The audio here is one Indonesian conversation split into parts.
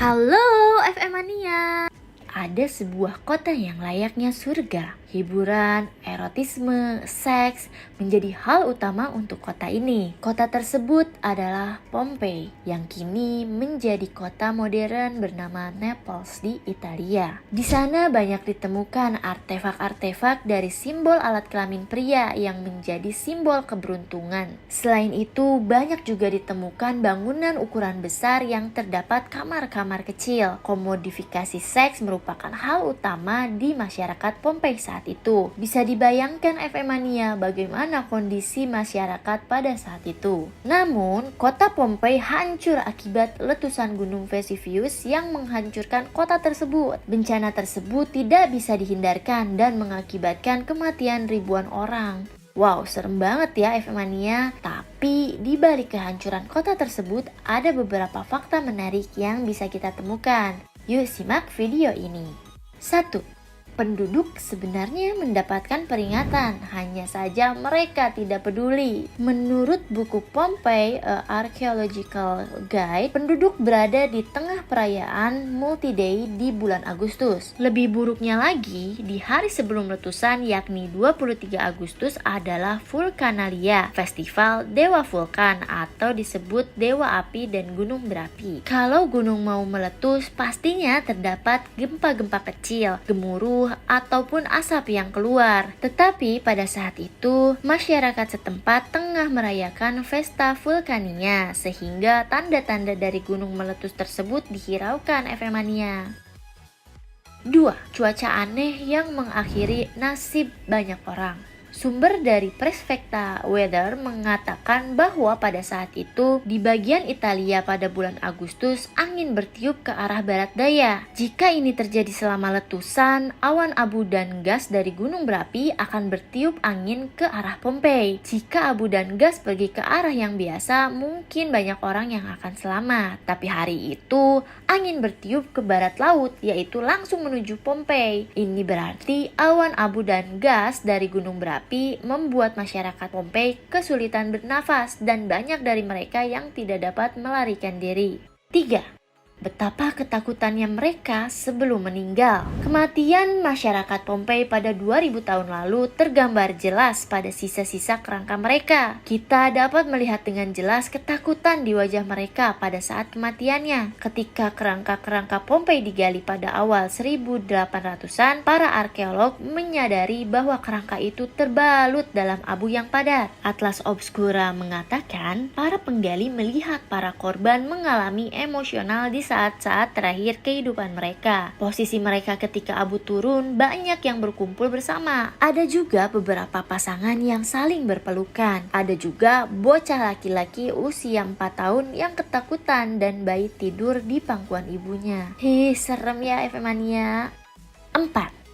Halo FM Mania. Ada sebuah kota yang layaknya surga. Hiburan, erotisme, seks menjadi hal utama untuk kota ini. Kota tersebut adalah Pompei yang kini menjadi kota modern bernama Naples di Italia. Di sana banyak ditemukan artefak-artefak dari simbol alat kelamin pria yang menjadi simbol keberuntungan. Selain itu, banyak juga ditemukan bangunan ukuran besar yang terdapat kamar-kamar kecil. Komodifikasi seks merupakan hal utama di masyarakat Pompei saat itu. Bisa dibayangkan FM Mania bagaimana kondisi masyarakat pada saat itu. Namun, kota Pompei hancur akibat letusan gunung Vesuvius yang menghancurkan kota tersebut. Bencana tersebut tidak bisa dihindarkan dan mengakibatkan kematian ribuan orang. Wow, serem banget ya FM Mania. Tapi di balik kehancuran kota tersebut ada beberapa fakta menarik yang bisa kita temukan. Yuk simak video ini. 1. Penduduk sebenarnya mendapatkan peringatan, hanya saja mereka tidak peduli. Menurut buku Pompei, A Archaeological Guide, penduduk berada di tengah perayaan multi-day di bulan Agustus. Lebih buruknya lagi, di hari sebelum letusan yakni 23 Agustus adalah Vulkanalia, festival dewa vulkan atau disebut dewa api dan gunung berapi. Kalau gunung mau meletus, pastinya terdapat gempa-gempa kecil, gemuruh, ataupun asap yang keluar. Tetapi pada saat itu, masyarakat setempat tengah merayakan Pesta Vulkania, sehingga tanda-tanda dari gunung meletus tersebut dihiraukan FM Mania. 2. Cuaca aneh yang mengakhiri nasib banyak orang. Sumber dari Prefekta Weather mengatakan bahwa pada saat itu di bagian Italia pada bulan Agustus angin bertiup ke arah barat daya. Jika ini terjadi selama letusan, awan abu dan gas dari gunung berapi akan bertiup angin ke arah Pompei. Jika abu dan gas pergi ke arah yang biasa, mungkin banyak orang yang akan selamat. Tapi hari itu angin bertiup ke barat laut, yaitu langsung menuju Pompei. Ini berarti awan abu dan gas dari gunung berapi membuat masyarakat Pompei kesulitan bernafas dan banyak dari mereka yang tidak dapat melarikan diri. 3. Betapa ketakutannya mereka sebelum meninggal. Kematian masyarakat Pompei pada 2000 tahun lalu tergambar jelas pada sisa-sisa kerangka mereka. Kita dapat melihat dengan jelas ketakutan di wajah mereka pada saat kematiannya. Ketika kerangka-kerangka Pompei digali pada awal 1800-an, para arkeolog menyadari bahwa kerangka itu terbalut dalam abu yang padat. Atlas Obscura mengatakan, para penggali melihat para korban mengalami emosional di saat-saat terakhir kehidupan mereka. Posisi mereka ketika abu turun banyak yang berkumpul bersama. Ada juga beberapa pasangan yang saling berpelukan. Ada juga bocah laki-laki usia 4 tahun yang ketakutan dan bayi tidur di pangkuan ibunya. Serem ya FM Mania. 4.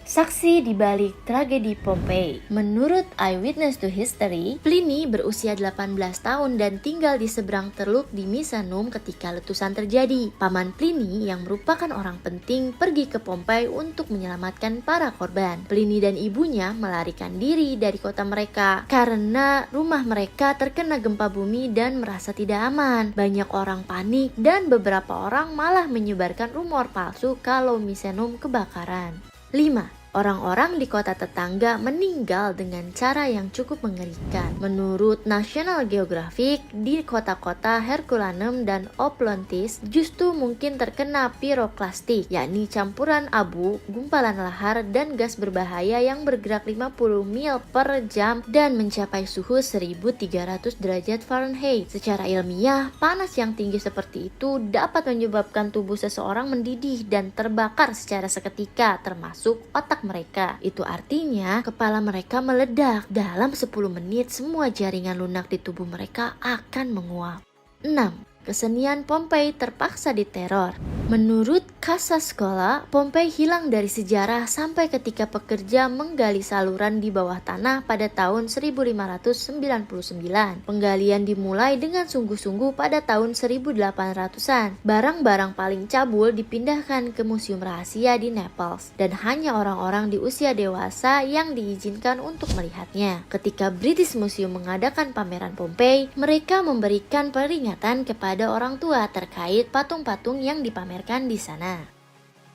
Saksi di balik tragedi Pompei. Menurut Eyewitness to History, Pliny berusia 18 tahun dan tinggal di seberang teluk di Misenum ketika letusan terjadi. Paman Pliny yang merupakan orang penting pergi ke Pompei untuk menyelamatkan para korban. Pliny dan ibunya melarikan diri dari kota mereka karena rumah mereka terkena gempa bumi dan merasa tidak aman. Banyak orang panik dan beberapa orang malah menyebarkan rumor palsu kalau Misenum kebakaran. 5. Orang-orang di kota tetangga meninggal dengan cara yang cukup mengerikan. Menurut National Geographic, di kota-kota Herculaneum dan Oplontis justru mungkin terkena piroklastik, yakni campuran abu, gumpalan lahar, dan gas berbahaya yang bergerak 50 mil per jam dan mencapai suhu 1300 derajat Fahrenheit. Secara ilmiah, panas yang tinggi seperti itu dapat menyebabkan tubuh seseorang mendidih dan terbakar secara seketika, termasuk otak mereka. Itu artinya kepala mereka meledak. Dalam 10 menit semua jaringan lunak di tubuh mereka akan menguap. 6. Kesenian Pompei terpaksa diteror. Menurut Casasola, Pompei hilang dari sejarah sampai ketika pekerja menggali saluran di bawah tanah pada tahun 1599. Penggalian dimulai dengan sungguh-sungguh pada tahun 1800-an. Barang-barang paling cabul dipindahkan ke museum rahasia di Naples dan hanya orang-orang di usia dewasa yang diizinkan untuk melihatnya. Ketika British Museum mengadakan pameran Pompei, mereka memberikan peringatan kepada orang tua terkait patung-patung yang dipamerkan di sana.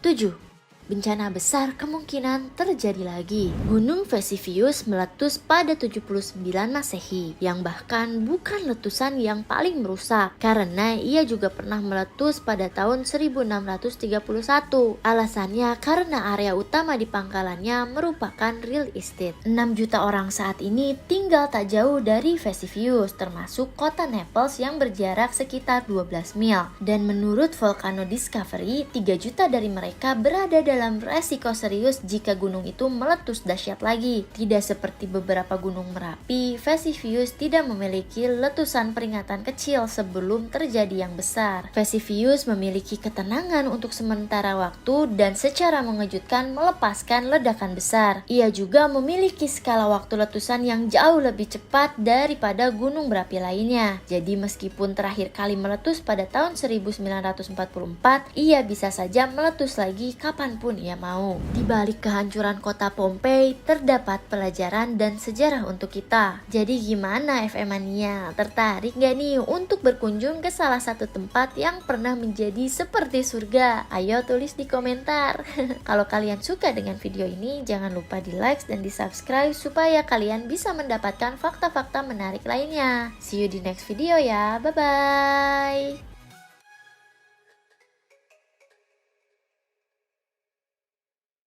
7. Bencana besar kemungkinan terjadi lagi. Gunung Vesuvius meletus pada 79 Masehi, yang bahkan bukan letusan yang paling merusak, karena ia juga pernah meletus pada tahun 1631. Alasannya karena area utama di pangkalannya merupakan real estate. 6 juta orang saat ini tinggal tak jauh dari Vesuvius, termasuk kota Naples yang berjarak sekitar 12 mil. Dan menurut Volcano Discovery, 3 juta dari mereka berada dalam resiko serius jika gunung itu meletus dahsyat lagi. Tidak seperti beberapa gunung Merapi, Vesuvius tidak memiliki letusan peringatan kecil sebelum terjadi yang besar. Vesuvius memiliki ketenangan untuk sementara waktu dan secara mengejutkan melepaskan ledakan besar. Ia juga memiliki skala waktu letusan yang jauh lebih cepat daripada gunung berapi lainnya. Jadi meskipun terakhir kali meletus pada tahun 1944, ia bisa saja meletus lagi kapanpun ia mau. Di balik kehancuran kota Pompei, terdapat pelajaran dan sejarah untuk kita. Jadi gimana FM Mania? Tertarik gak nih untuk berkunjung ke salah satu tempat yang pernah menjadi seperti surga? Ayo tulis di komentar. Kalau kalian suka dengan video ini, jangan lupa di like dan di subscribe supaya kalian bisa mendapatkan fakta-fakta menarik lainnya. See you di next video ya, bye-bye.